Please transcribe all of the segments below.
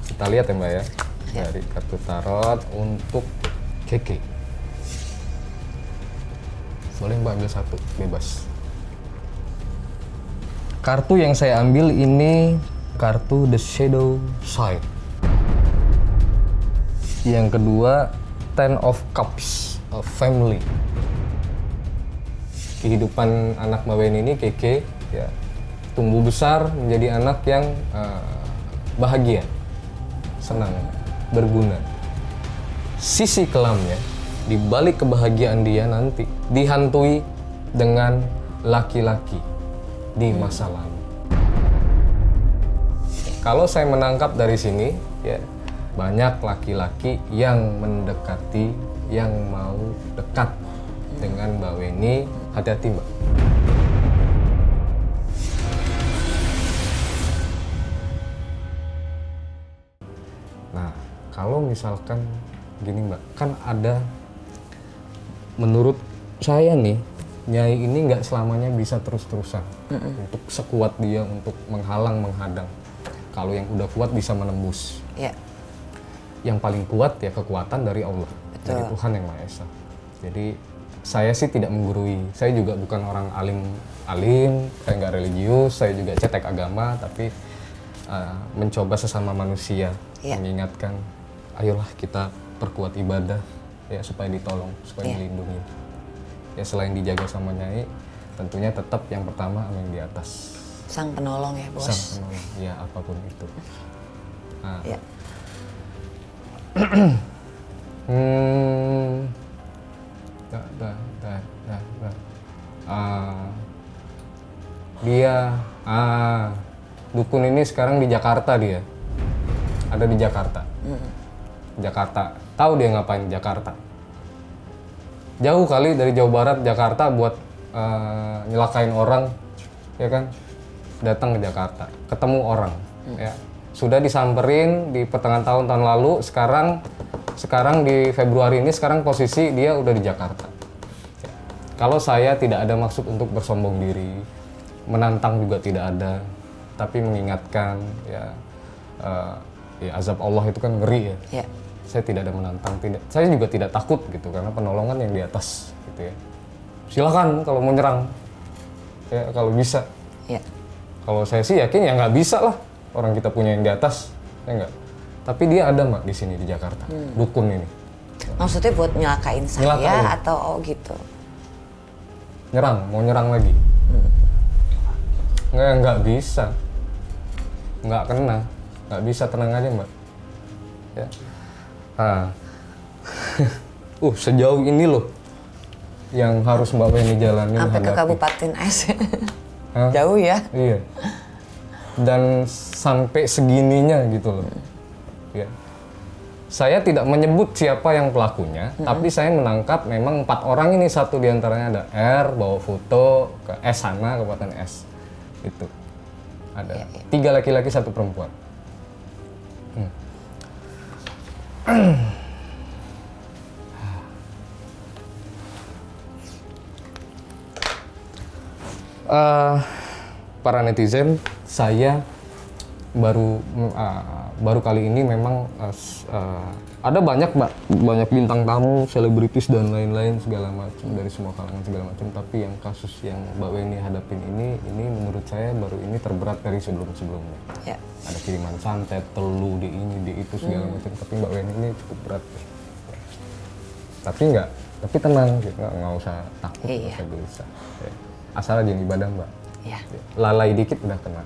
Kita lihat ya Mbak ya, Ya. dari kartu tarot untuk Keke. Boleh Mbak ambil satu, bebas. Kartu yang saya ambil ini kartu The Shadow Side. Yang kedua, Ten of Cups, a family. Kehidupan anak Mbak Weni ini, Keke, ya, tumbuh besar menjadi anak yang bahagia, senang, berguna. Sisi kelamnya, di balik kebahagiaan dia nanti, dihantui dengan laki-laki di masa lalu. Kalau saya menangkap dari sini, ya, banyak laki-laki yang mendekati, yang mau dekat dengan Mbak Weni. Hati-hati Mbak. Nah, kalau misalkan gini Mbak, kan ada, menurut saya nih, Nyai ini nggak selamanya bisa terus-terusan untuk sekuat dia untuk menghalang, menghadang. Kalau yang udah kuat bisa menembus. Ya. Yang paling kuat ya kekuatan dari Allah, dari Tuhan Yang Maha Esa. Jadi saya sih tidak menggurui, saya juga bukan orang alim, saya nggak religius, saya juga cetek agama, tapi mencoba sesama manusia, mengingatkan, ayolah kita perkuat ibadah ya supaya ditolong, supaya dilindungi. Ya selain dijaga sama Nyai, tentunya tetap yang pertama yang di atas. Sang penolong ya bos. Sang penolong, ya apapun itu. Nah, Ya. Dia, dukun ini sekarang di Jakarta dia. Ada di Jakarta. Jakarta. Tahu dia ngapain di Jakarta? Jauh kali dari Jawa Barat, Jakarta buat nyelakain orang, ya kan? Datang ke Jakarta, ketemu orang, ya. Sudah disamperin di pertengahan tahun lalu, sekarang di Februari ini, sekarang posisi dia udah di Jakarta. Ya. Kalau saya tidak ada maksud untuk bersombong diri, menantang juga tidak ada, tapi mengingatkan, ya, ya azab Allah itu kan ngeri ya. Saya tidak ada menantang, saya juga tidak takut gitu, karena penolongan yang di atas, gitu ya. Silakan kalau mau nyerang, ya kalau bisa. Ya. Kalau saya sih yakin ya nggak bisa lah, orang kita punya yang di atas, ya nggak. Tapi dia ada Mbak di sini di Jakarta, dukun ini. Maksudnya buat nyelakain saya Nyelakain. atau gitu? Nyerang, mau nyerang lagi. Nggak bisa. Nggak kena, nggak bisa, tenang aja Mbak. Ya. Nah. Sejauh ini loh yang harus Mbak Weni jalanin. Sampai ke Kabupaten S. Jauh ya? Iya. Dan sampai segininya gitu loh. Ya. Saya tidak menyebut siapa yang pelakunya, tapi saya menangkap memang 4 orang ini, satu diantaranya ada R, bawa foto ke S sana, Kabupaten S. Itu. Ada 3 laki-laki, 1 perempuan. Para netizen, saya baru kali ini memang ada banyak bintang tamu, selebritis dan lain-lain segala macam, dari semua kalangan segala macam, tapi yang kasus yang Mbak Weni hadapin ini menurut saya baru ini terberat dari sebelum-sebelumnya. Ya. Ada kiriman santet, telu, di ini, di itu segala macam, tapi Mbak Weni ini cukup berat. Tapi tenang, nggak usah takut, nggak usah gelisah. Ya. Asal aja ibadah Mbak. Ya. Lalai dikit udah kena.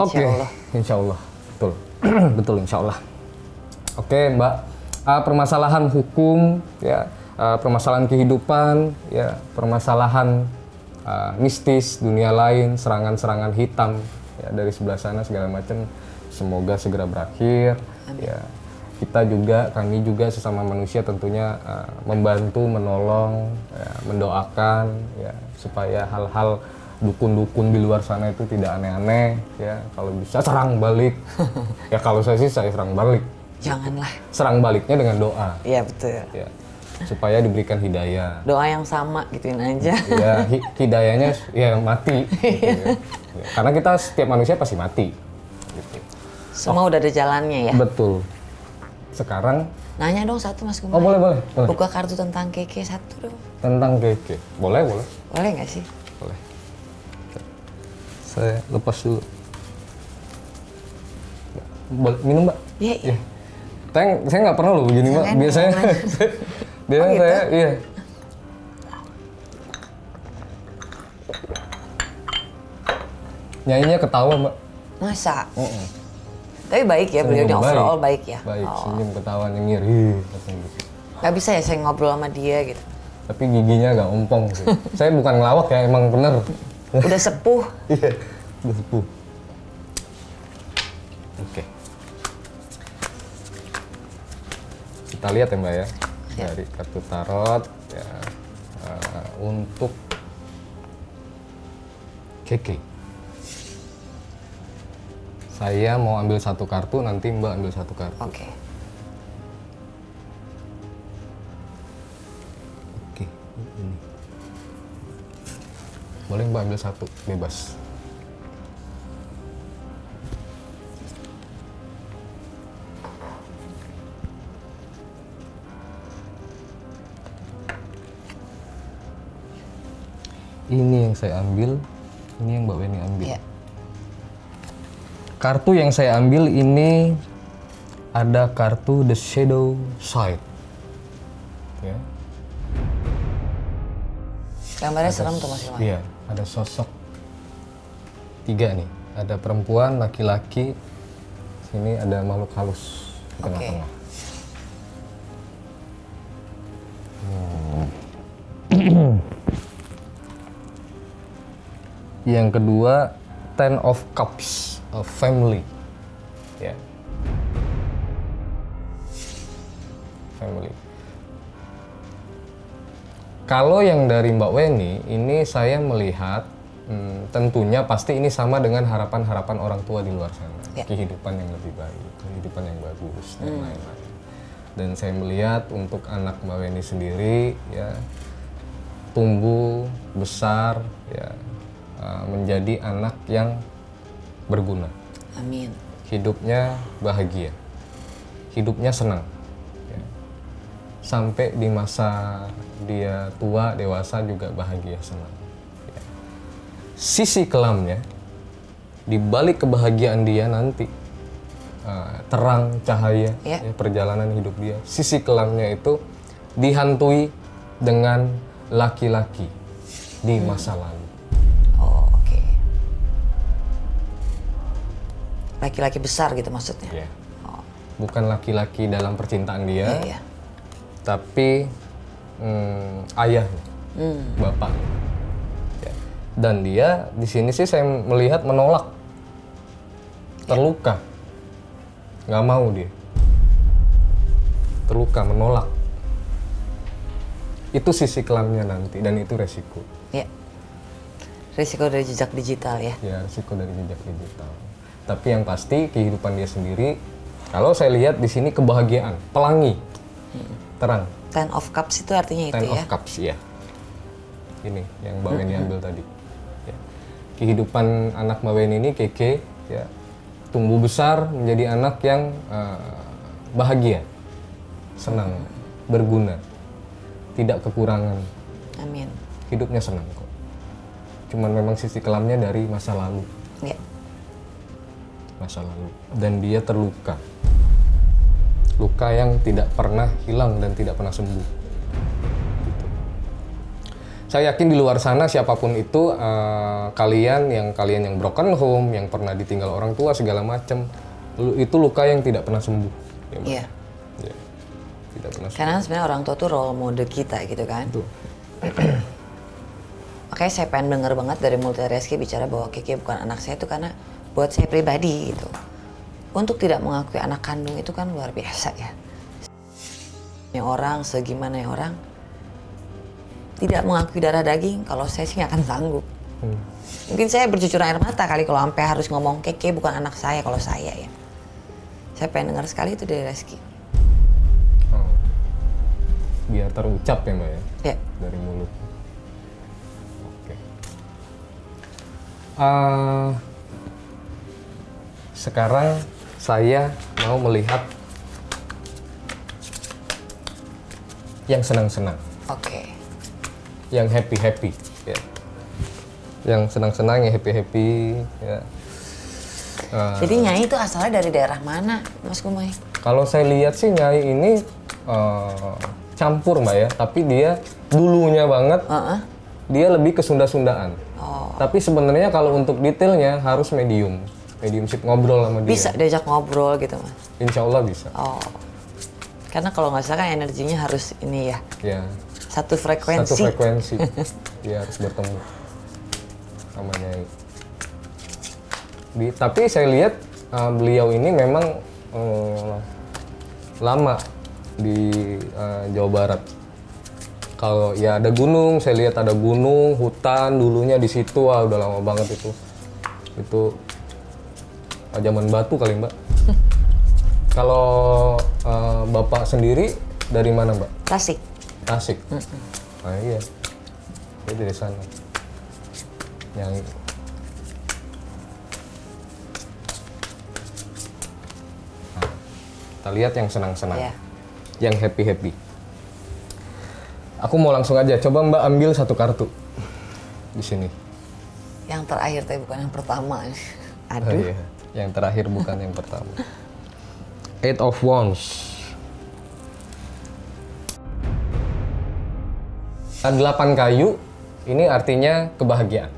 Oke, insya Allah, betul, betul insya Allah. Oke Mbak, permasalahan hukum, ya, permasalahan kehidupan, ya, permasalahan mistis, dunia lain, serangan-serangan hitam, ya, dari sebelah sana segala macam, semoga segera berakhir. Ya, kami juga sesama manusia tentunya membantu, menolong, ya, mendoakan, ya, supaya hal-hal dukun-dukun di luar sana itu tidak aneh-aneh, ya. Kalau bisa serang balik. Ya kalau saya sih saya serang balik. Janganlah. Serang baliknya dengan doa. Iya betul. Ya. Supaya diberikan hidayah. Doa yang sama gituin aja. Ya, hidayahnya ya mati. Gitu, ya. Ya. Karena kita setiap manusia pasti mati. Gitu. Semua udah ada jalannya ya. Betul. Sekarang, Nanya dong satu Mas Gumai. oh boleh. Buka kartu tentang Keke satu dong. Tentang Keke. Boleh. Boleh nggak sih? Boleh. Saya lepas dulu. Boleh minum, Mbak? Iya. Saya nggak pernah loh begini, Mbak. Jangan, Biasanya, biasanya gitu? saya, iya. Nyanyinya ketawa, Mbak. Masa? Tapi baik ya, beliau ini Senyum, overall baik ya. Baik, Oh. senyum, ketawa, nyengir. Katanya gitu. Nggak bisa ya saya ngobrol sama dia gitu. Tapi giginya agak ompong sih. Saya bukan ngelawak ya, emang bener. Udah sepuh. Iya, udah sepuh. Oke. Kita lihat ya, Mbak ya. Dari kartu tarot ya, untuk Keke. Saya mau ambil satu kartu, nanti Mbak ambil satu kartu. Oke. Oke, ini. Boleh Mbak ambil satu, bebas. Ini yang saya ambil, ini yang Mbak Weni ambil. Iya. Kartu yang saya ambil ini ada kartu The Shadow Side. Ya. Gambarnya serem tuh Mas Gumai. Iya, ada sosok tiga nih. Ada perempuan, laki-laki. Sini ada makhluk halus di Oke. tengah-tengah. Yang kedua, Ten of Cups, a family. Ya. Family. Kalau yang dari Mbak Weni, ini saya melihat tentunya pasti ini sama dengan harapan-harapan orang tua di luar sana. Ya. Kehidupan yang lebih baik, kehidupan yang bagus, dan lain-lain. Dan saya melihat untuk anak Mbak Weni sendiri, ya, tumbuh, besar, ya, menjadi anak yang berguna. Amin. Hidupnya bahagia, hidupnya senang. Ya. Sampai di masa dia tua, dewasa juga bahagia, senang. Ya. Sisi kelamnya, di balik kebahagiaan dia nanti, terang, cahaya, Ya. ya, perjalanan hidup dia, sisi kelamnya itu dihantui dengan laki-laki di masa lalu. Oh, oke. Laki-laki besar gitu maksudnya. Ya. Bukan laki-laki dalam percintaan dia, Iya. tapi ayahnya, bapak. Ya. Dan dia di sini sih saya melihat menolak, terluka, nggak mau dia, terluka, menolak. Itu sisi kelamnya nanti dan itu resiko. Ya. Risiko dari jejak digital ya. Ya, risiko dari jejak digital. Tapi yang pasti kehidupan dia sendiri, kalau saya lihat di sini kebahagiaan, pelangi, terang. Ten of Cups itu artinya itu Ten ya. of Cups, ya. Ini yang Mbak Weni ambil tadi. Ya. Kehidupan anak Mbak Weni ini Keke, ya, tumbuh besar menjadi anak yang bahagia, senang, berguna, tidak kekurangan. Amin. Hidupnya senang kok. Cuman memang sisi kelamnya dari masa lalu. Ya. Masa lalu. Dan dia terluka. Luka yang tidak pernah hilang dan tidak pernah sembuh. Gitu. Saya yakin di luar sana siapapun itu, kalian yang broken home, yang pernah ditinggal orang tua segala macam, itu luka yang tidak pernah sembuh. Ya, Mbak? Iya. Ya. Tidak pernah sembuh. Karena sebenarnya orang tua tuh role model kita gitu kan. Itu. Makanya saya pengen denger banget dari mulut Reski bicara bahwa Keke bukan anak saya itu karena buat saya pribadi gitu. Untuk tidak mengakui anak kandung itu kan luar biasa ya. Orang segimana orang tidak mengakui darah daging, kalau saya sih nggak akan sanggup. Mungkin saya bercucur air mata kali kalau sampai harus ngomong Keke bukan anak saya kalau saya ya. Saya pengen dengar sekali itu dari Reski. Oh. Biar terucap ya Mbak ya, Ya. dari mulut. Oke. Sekarang saya mau melihat yang senang-senang, Oke. yang happy-happy, ya. Yang senang-senang, yang happy-happy, ya. Jadi Nyai itu asalnya dari daerah mana, Mas Gumai? Kalau saya lihat sih Nyai ini campur Mbak ya, tapi dia dulunya banget, dia lebih ke Sunda-Sundaan. Oh. Tapi sebenarnya kalau untuk detailnya harus mediumship ngobrol sama dia. Bisa diajak ngobrol gitu, Mas? Insya Allah bisa. Oh. Karena kalau nggak salah kan energinya harus ini ya, Ya, satu frekuensi. satu frekuensi. Dia harus bertemu sama Nyai. Tapi saya lihat beliau ini memang lama di Jawa Barat. Kalau ya ada gunung, saya lihat ada gunung, hutan dulunya di situ, udah lama banget itu. Itu zaman batu kali Mbak. Kalau Bapak sendiri dari mana Mbak? Tasik. Tasik. Nah iya, dia dari sana. Yang kita lihat yang senang-senang, Iya. yang happy-happy. Aku mau langsung aja, coba Mbak ambil satu kartu di sini. Yang terakhir tapi bukan yang pertama. Oh, Aduh. iya. Yang terakhir bukan yang pertama. Eight of Wands. 8 kayu, ini artinya kebahagiaan.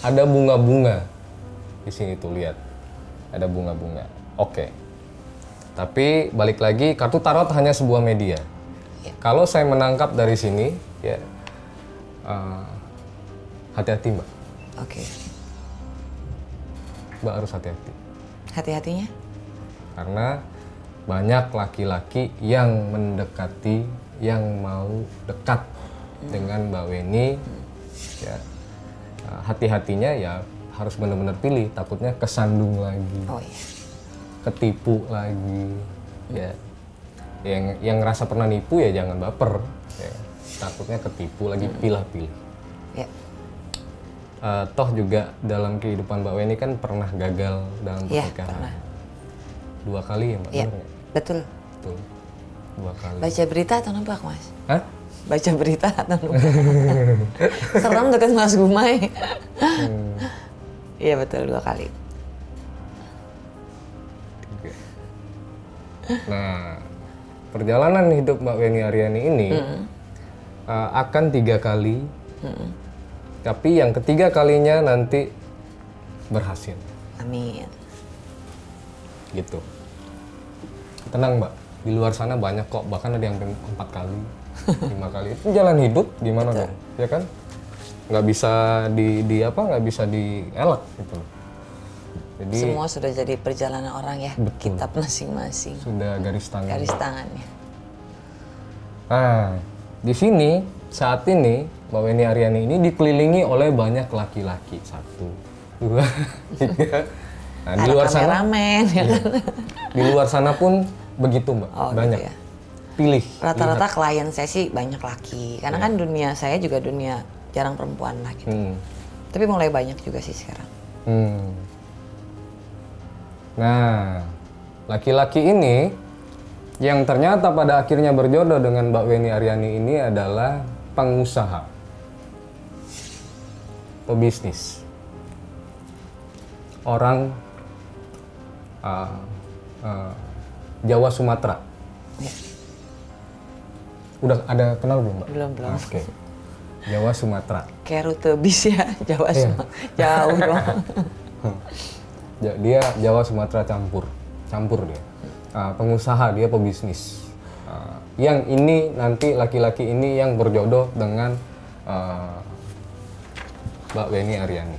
Ada bunga-bunga di sini tuh, lihat. Ada bunga-bunga. Oke. Tapi balik lagi, kartu tarot hanya sebuah media. Ya. Kalau saya menangkap dari sini, ya hati-hati Mbak. Oke. Mbak harus hati-hati. Hati-hatinya? Karena banyak laki-laki yang mendekati, yang mau dekat dengan Mbak Weni, ya hati-hatinya ya harus benar-benar pilih, takutnya kesandung lagi, Oh iya. ketipu lagi, ya. Yang ngerasa pernah nipu ya jangan baper, ya. Takutnya ketipu lagi, pilih-pilih. Ya. Toh juga dalam kehidupan Mbak Weni kan pernah gagal dalam Iya, pernikahan. pernah. 2 kali ya Mbak? Iya, Benar nggak? betul. Betul. 2 kali. Baca berita atau nebak, Mas? Hah? Baca berita atau nebak? Serem deket Mas Gumai. Iya betul, 2 kali. 3. Nah, perjalanan hidup Mbak Weni Aryani ini akan 3 kali, tapi yang ketiga kalinya nanti berhasil, Amin. gitu. Tenang Mbak, di luar sana banyak kok, bahkan ada yang 4 kali, 5 kali. Itu jalan hidup, gimana dong, ya kan? Nggak bisa nggak bisa dielak gitu. Jadi Semua sudah jadi perjalanan orang ya, Betul. kitab masing-masing. sudah garis tangan. Garis tangannya. Nah, di sini saat ini Mbak Weni Aryani ini dikelilingi oleh banyak laki-laki. 1, 2, 3. Nah, di Ada luar sana, kameramen, ya kan? di luar sana pun begitu Mbak, Oh, banyak. gitu ya. Pilih. Rata-rata klien saya sih banyak laki, karena kan dunia saya juga dunia jarang perempuan lah gitu. Tapi mulai banyak juga sih sekarang. Nah, laki-laki ini yang ternyata pada akhirnya berjodoh dengan Mbak Weni Aryani ini adalah pengusaha, pebisnis, orang Jawa Sumatera. Ya. Udah ada kenal belum Mbak? Belum. Oke. Jawa Sumatera. Kayak rute bis ya, Jawa Iya. jauh dong. Dia Jawa Sumatera campur dia. Pengusaha, dia pebisnis. Yang ini nanti laki-laki ini yang berjodoh dengan Mbak Weni Aryani.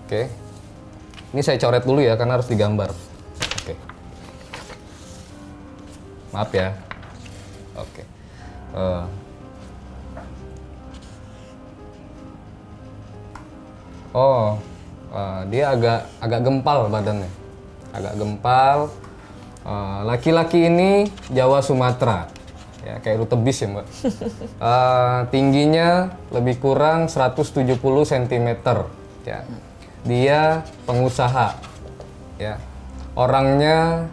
Oke. Ini saya coret dulu ya karena harus digambar. Oke. Maaf ya. Oke. Dia agak gempal badannya, agak gempal. Laki-laki ini Jawa Sumatera, ya kayak rute bis ya Mbak. Tingginya lebih kurang 170 cm, ya. Dia pengusaha, ya. orangnya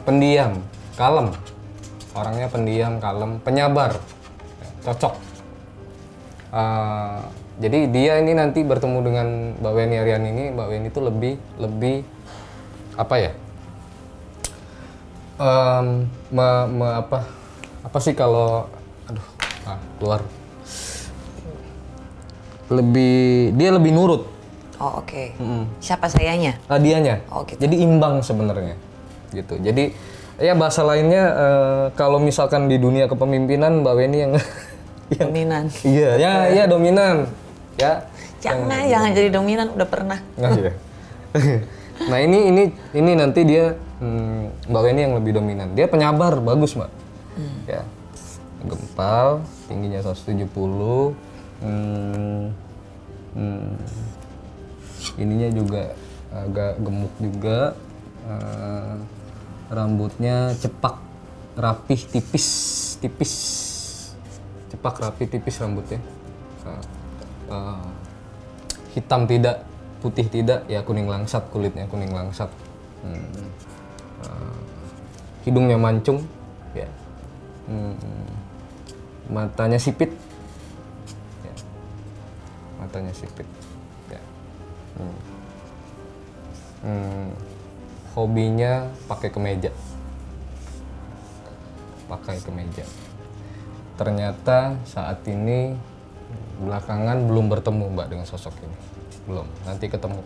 pendiam, kalem. Orangnya pendiam, kalem, penyabar, cocok. Jadi dia ini nanti bertemu dengan Mbak Weni Ariani ini, Mbak Weni itu lebih apa ya? Apa sih kalau keluar? Dia lebih nurut. Oh oke. Siapa sayanya? Dianya. Oh, gitu. Jadi imbang sebenarnya, gitu. Jadi ya bahasa lainnya kalau misalkan di dunia kepemimpinan Mbak Weni yang Dominan. Iya dominan. Ya. Jangan jadi dominan, udah pernah. Iya. Nah ini nanti dia Mbak Weni yang lebih dominan. Dia penyabar, bagus Mbak. Ya. Gempal, tingginya 170. Ininya juga agak gemuk juga. Rambutnya cepak, rapih, tipis. Cepak, rapih, tipis rambutnya. Hitam tidak, putih tidak, ya kuning langsat, kulitnya kuning langsat. Hidungnya mancung, ya. Matanya sipit, ya. Matanya sipit, ya. Hobinya pakai kemeja. Ternyata saat ini belakangan belum bertemu Mbak dengan sosok ini. Belum, nanti ketemu.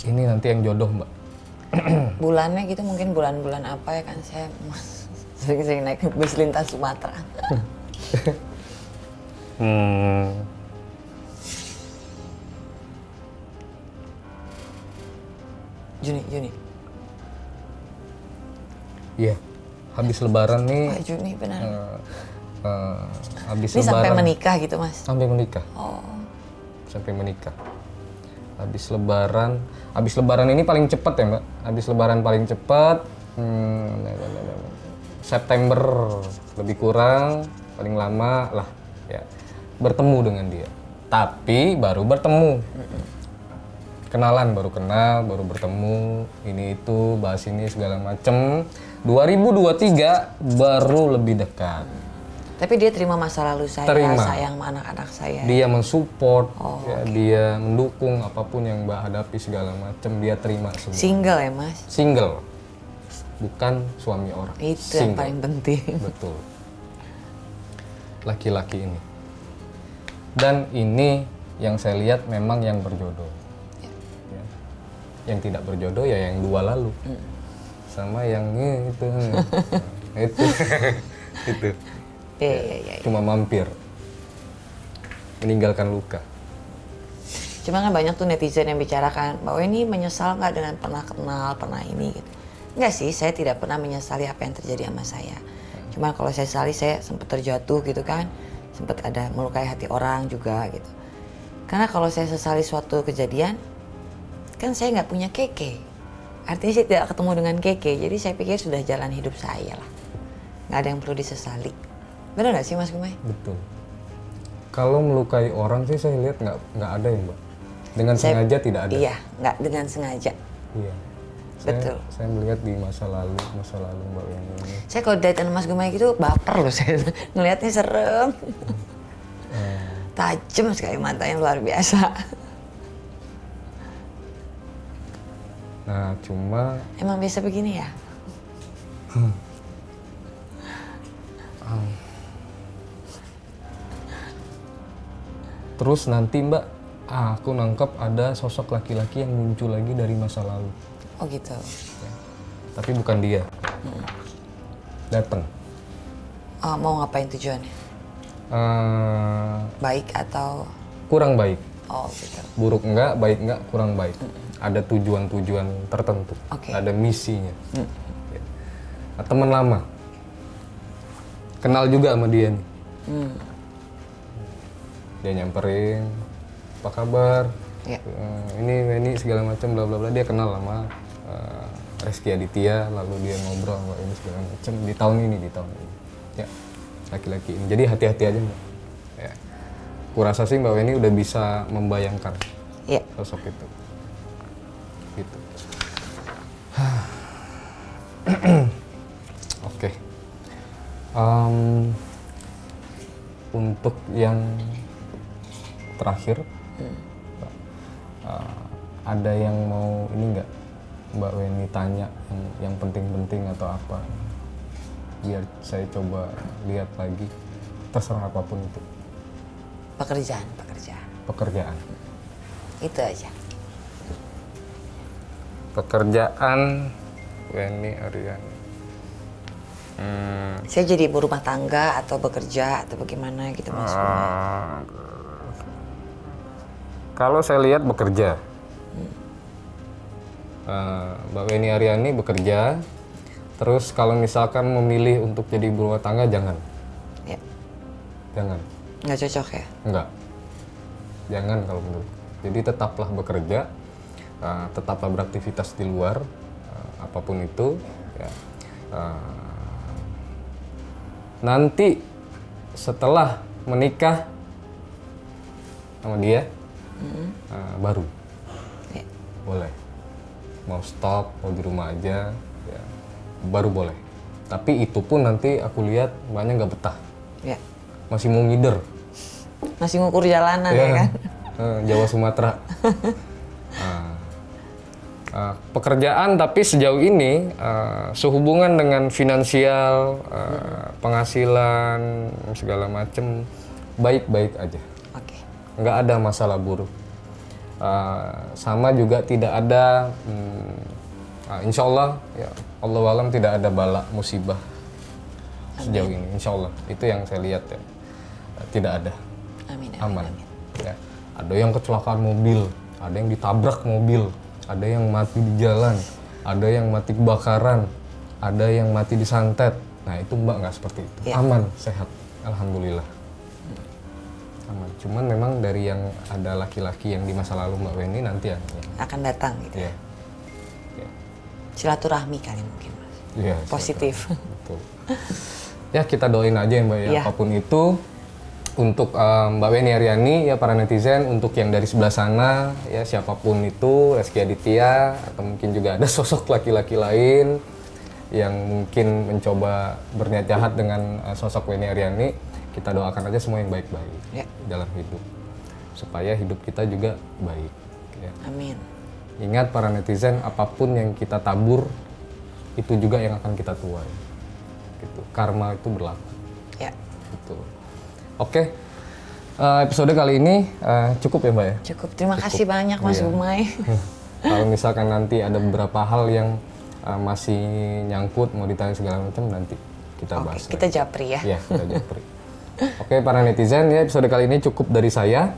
Ini nanti yang jodoh Mbak. Bulannya gitu mungkin bulan-bulan apa ya kan, saya sering-sering naik bus lintas Sumatera. Juni. Iya, habis lebaran nih. Pak Juni benar. Habis Ini lebaran. sampai menikah gitu Mas? Sampai menikah. Oh. Sampai menikah. Habis lebaran ini paling cepat ya Mbak. Habis lebaran paling cepat. September lebih kurang, paling lama lah ya. Bertemu dengan dia. Tapi baru bertemu. Kenalan, baru kenal, baru bertemu, ini itu, bahas ini segala macem. 2023 baru lebih dekat. Tapi dia terima masa lalu saya, sayang sama anak-anak saya. Dia mensupport, dia mendukung apapun yang Mbak hadapi segala macem, dia terima semua. Single ya Mas? Single, bukan suami orang. Itu yang paling penting. Betul. Laki-laki ini. Dan ini yang saya lihat memang yang berjodoh. Yang tidak berjodoh ya yang dua lalu, sama yang itu. Iya. Cuma mampir, meninggalkan luka. Cuma kan banyak tuh netizen yang bicarakan bahwa ini menyesal nggak dengan pernah kenal, pernah ini gitu. Enggak sih, saya tidak pernah menyesali apa yang terjadi sama saya. Cuma kalau saya sesali, saya sempat terjatuh gitu kan, sempat ada melukai hati orang juga gitu. Karena kalau saya sesali suatu kejadian, kan saya nggak punya Keke, artinya saya tidak ketemu dengan Keke, jadi saya pikir sudah jalan hidup saya lah, nggak ada yang perlu disesali. Benar nggak sih Mas Gumay? Betul. Kalau melukai orang sih saya lihat nggak ada ya Mbak, dengan sengaja tidak ada. Iya, nggak dengan sengaja. Iya. Betul. Saya melihat di masa lalu Mbak yang ini. Saya kalau date sama Mas Gumay gitu baper loh saya, ngelihatnya serem, tajam sekali matanya luar biasa. Nah, cuma Emang biasa begini ya? terus nanti Mbak, aku nangkep ada sosok laki-laki yang muncul lagi dari masa lalu. Oh gitu. Ya. Tapi bukan dia. Datang. Mau ngapain tujuannya? Baik atau? Kurang baik. Oh gitu. Buruk enggak, baik enggak, kurang baik. Ada tujuan-tujuan tertentu, ada misinya. Ya. Nah, teman lama, kenal juga sama dia nih. Dia nyamperin, apa kabar? Ya. Ini segala macam bla bla bla. Dia kenal sama Reski Aditya, lalu dia ngobrol sama ini segala macam di tahun ini. Ya, laki-laki ini. Jadi hati-hati aja Mbak. Ya. Kurasa sih Mbak Weni udah bisa membayangkan Iya. Sosok itu. Gitu. Oke. Untuk yang terakhir, ada yang mau ini nggak Mbak Weni tanya yang penting-penting atau apa? Biar saya coba lihat lagi. Terserah apapun itu. Pekerjaan. Pekerjaan. Itu aja. Pekerjaan Weni Aryani. Saya jadi ibu rumah tangga atau bekerja atau bagaimana gitu Mas Gumai. Kalau saya lihat bekerja, Mbak Weni Aryani bekerja. Terus kalau misalkan memilih untuk jadi ibu rumah tangga, jangan. Ya. Jangan. Nggak cocok ya? Enggak. Jangan kalau menurut. Jadi tetaplah bekerja, tetaplah beraktivitas di luar, apapun itu. Ya. Nanti setelah menikah sama dia, baru Ya. boleh. Mau stop, mau di rumah aja, ya, baru boleh. Tapi itu pun nanti aku lihat banyak nggak betah, Ya. masih mau ngider. Masih ngukur jalanan ya kan? Jawa Sumatera. Pekerjaan tapi sejauh ini sehubungan dengan finansial, penghasilan segala macem baik-baik aja. Oke. Nggak ada masalah buruk. Sama juga tidak ada, insya Allah, ya Allah alam tidak ada bala musibah sejauh ini. Insya Allah itu yang saya lihat ya, tidak ada. Amin. Aman. Ya. Ada yang kecelakaan mobil, ada yang ditabrak mobil, ada yang mati di jalan, ada yang mati kebakaran, ada yang mati disantet. Nah itu Mbak nggak seperti itu. Ya. Aman, sehat, alhamdulillah. Aman. Cuman memang dari yang ada laki-laki yang di masa lalu Mbak Weni nanti yang Akan datang gitu. ya. Ya. Silaturahmi kali mungkin Mas. Ya, Positif. betul. Ya kita doain aja ya Mbak ya, Iya. apapun itu. Untuk Mbak Weni Aryani ya, para netizen, untuk yang dari sebelah sana ya, siapapun itu, Rezky Aditya atau mungkin juga ada sosok laki-laki lain yang mungkin mencoba berniat jahat dengan sosok Weni Aryani, kita doakan aja semua yang baik-baik Ya. dalam hidup supaya hidup kita juga baik ya. Amin. Ingat para netizen, apapun yang kita tabur itu juga yang akan kita tuai gitu. Karma itu berlaku Ya. gitu. Oke, episode kali ini cukup ya Mbak ya? Cukup. Terima kasih banyak Mas Iya. Gumai. Kalau misalkan nanti ada beberapa hal yang masih nyangkut, mau ditanya segala macam, nanti kita Oke, bahas kita lagi. japri ya. Iya, kita japri. Oke, para netizen ya, episode kali ini cukup dari saya.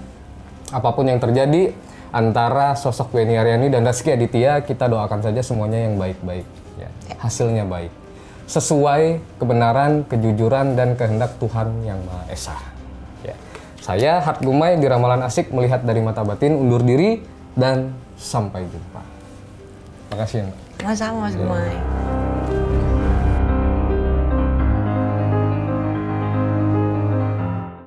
Apapun yang terjadi antara sosok Weni Aryani dan Rezky Aditya, kita doakan saja semuanya yang baik-baik ya. Hasilnya baik. Sesuai kebenaran, kejujuran, dan kehendak Tuhan Yang Maha Esa. Ya. Saya Hart Gumai di Ramalan Asik melihat dari mata batin, undur diri, dan sampai jumpa. Makasih ya Mbak. Sama-sama Mas Gumai.